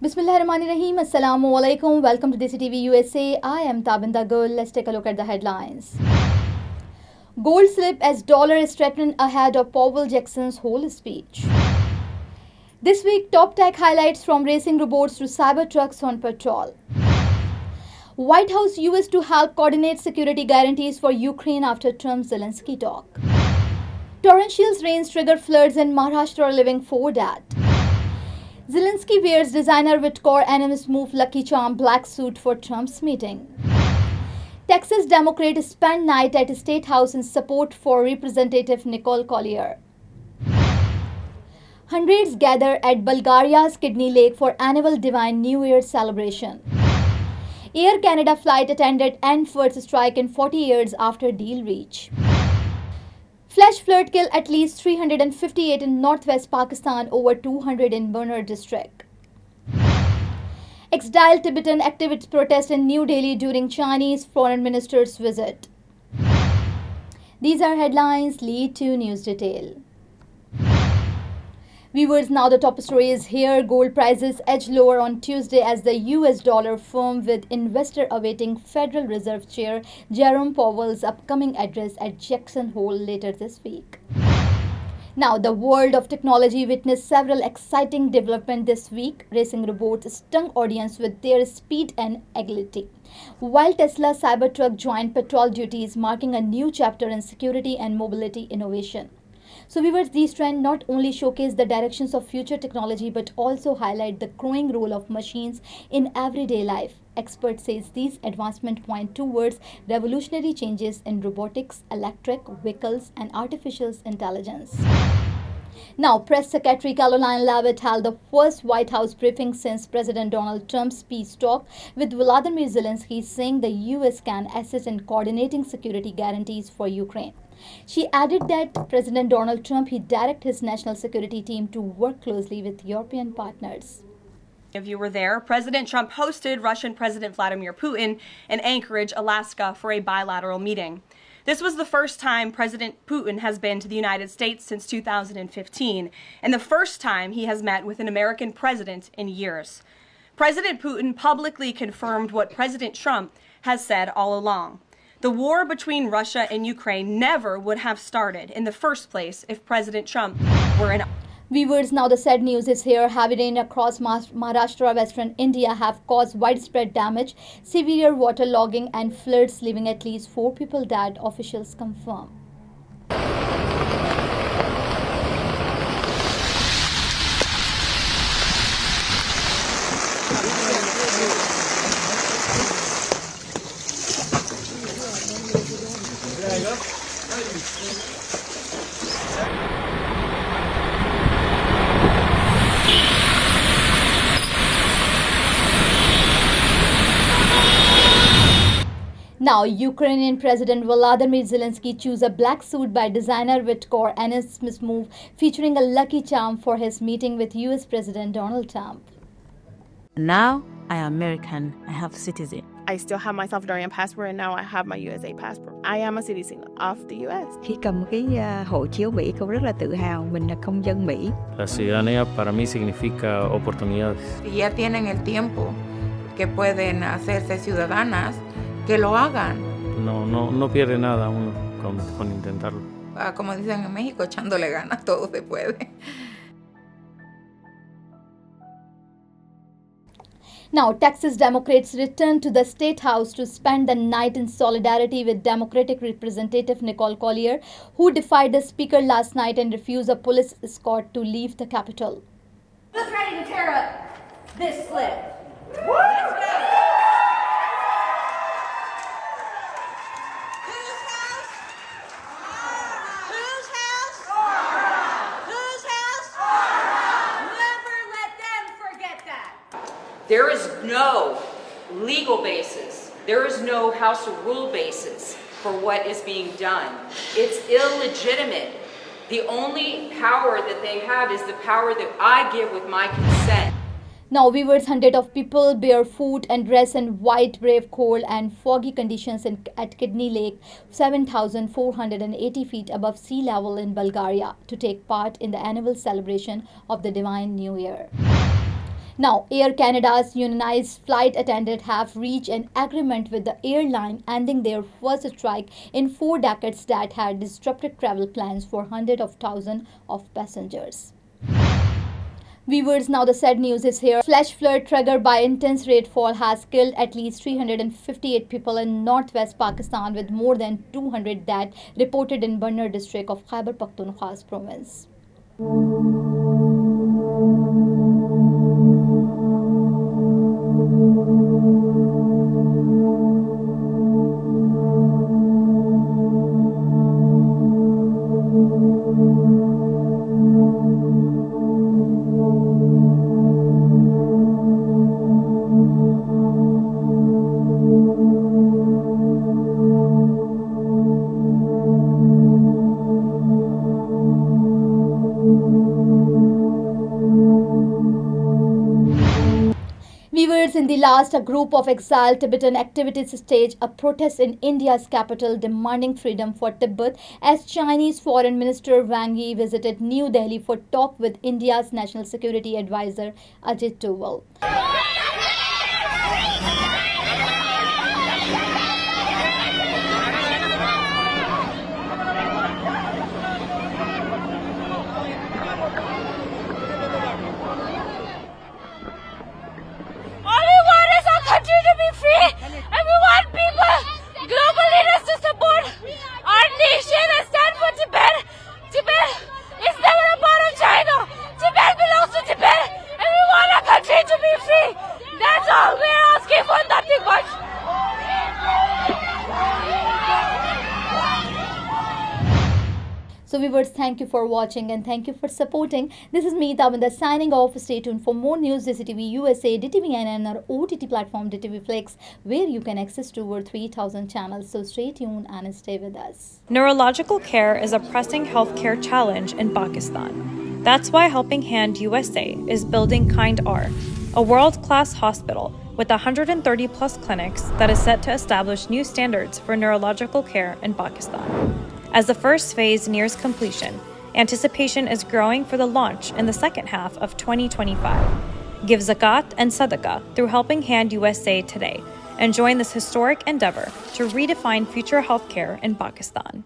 Bismillahirrahmanirrahim. Assalamu alaikum. Welcome to Desi TV USA. I am Tabinda Gul. Let's take a look at the headlines. Gold slip as dollar is strengthened ahead of Powell Jackson's whole speech. This week, top tech highlights from racing robots to cyber trucks on patrol. White House US to help coordinate security guarantees for Ukraine after Trump-Zelensky talk. Torrential rains trigger floods in Maharashtra, leaving 4 dead. Zelensky wears designer Whitcore animus move Lucky Charm black suit for Trump's meeting. Texas Democrats spend night at State House in support for Representative Nicole Collier. Hundreds gather at Bulgaria's Kidney Lake for annual Divine New Year celebration. Air Canada flight attendant end first strike in 40 years after deal reach. Flash flood kill at least 358 in northwest Pakistan, over 200 in Burner district. Exiled Tibetan activists protest in New Delhi during Chinese foreign minister's visit. These are headlines. Lead to news detail. Viewers, now the top story is here. Gold prices edged lower on Tuesday as the US dollar firmed, with investor awaiting Federal Reserve Chair Jerome Powell's upcoming address at Jackson Hole later this week. Now, the world of technology witnessed several exciting developments this week. Racing robots stung audience with their speed and agility, while Tesla Cybertruck joined patrol duties, marking a new chapter in security and mobility innovation. So viewers, these trends not only showcase the directions of future technology but also highlight the growing role of machines in everyday life. Experts say these advancements point towards revolutionary changes in robotics, electric vehicles, and artificial intelligence. Now, Press Secretary Caroline Leavitt held the first White House briefing since President Donald Trump's peace talk with Vladimir Zelensky, saying the U.S. can assist in coordinating security guarantees for Ukraine. She added that President Donald Trump directed his national security team to work closely with European partners. If you were there, President Trump hosted Russian President Vladimir Putin in Anchorage, Alaska, for a bilateral meeting. This was the first time President Putin has been to the United States since 2015, and the first time he has met with an American president in years. President Putin publicly confirmed what President Trump has said all along. The war between Russia and Ukraine never would have started in the first place if President Trump were in. Viewers, now the sad news is here. Heavy rain across Maharashtra, western India have caused widespread damage, severe waterlogging and floods, leaving at least 4 people dead, officials confirm. Now, Ukrainian President Volodymyr Zelensky chose a black suit by designer Whitcore animus move, featuring a lucky charm for his meeting with US President Donald Trump. Now I am American. I have citizen. I still have my Salvadorian passport, and now I have my USA passport. I am a citizen of the US. Khi cầm cái hộ chiếu Mỹ, cô rất là tự hào mình là công dân Mỹ. La ciudadanía para mí significa oportunidades. Si ya tienen el tiempo que pueden hacerse ciudadanas, que lo hagan. No pierde nada uno con intentarlo. Como dicen en México, echándole ganas, todo se puede. Now, Texas Democrats returned to the State House to spend the night in solidarity with Democratic Representative Nicole Collier, who defied the Speaker last night and refused a police escort to leave the Capitol. Who's ready to tear up this slip? Let's go! There is no legal basis, there is no House of Rule basis for what is being done. It's illegitimate. The only power that they have is the power that I give with my consent. Now, viewers, hundreds of people barefoot and dressed in white brave cold and foggy conditions at Kidney Lake, 7,480 feet above sea level in Bulgaria, to take part in the annual celebration of the Divine New Year. Now, Air Canada's unionized flight attendants have reached an agreement with the airline, ending their first strike in 4 decades that had disrupted travel plans for hundreds of thousands of passengers. Viewers, now the sad news is here. Flash flood triggered by intense rainfall has killed at least 358 people in northwest Pakistan, with more than 200 dead reported in Banner district of Khyber Pakhtunkhwa province. Viewers, in the last, a group of exiled Tibetan activists staged a protest in India's capital demanding freedom for Tibet as Chinese Foreign Minister Wang Yi visited New Delhi for talk with India's National Security Advisor Ajit Doval. To be free, and we want people, global leaders, to support our nation and stand for Tibet. Tibet is never a part of China. Tibet belongs to Tibet, and we want our country to be free. That's all we're asking for, nothing much. So viewers, thank you for watching and thank you for supporting. This is me, Tavinda, signing off. Stay tuned for more news. Desi TV USA, DTV and our OTT platform DTV Flix, where you can access to over 3,000 channels. So stay tuned and stay with us. Neurological care is a pressing healthcare challenge in Pakistan. That's why Helping Hand USA is building Kind R, a world-class hospital with 130 plus clinics that is set to establish new standards for neurological care in Pakistan. As the first phase nears completion, anticipation is growing for the launch in the second half of 2025. Give zakat and sadaqah through Helping Hand USA today and join this historic endeavor to redefine future healthcare in Pakistan.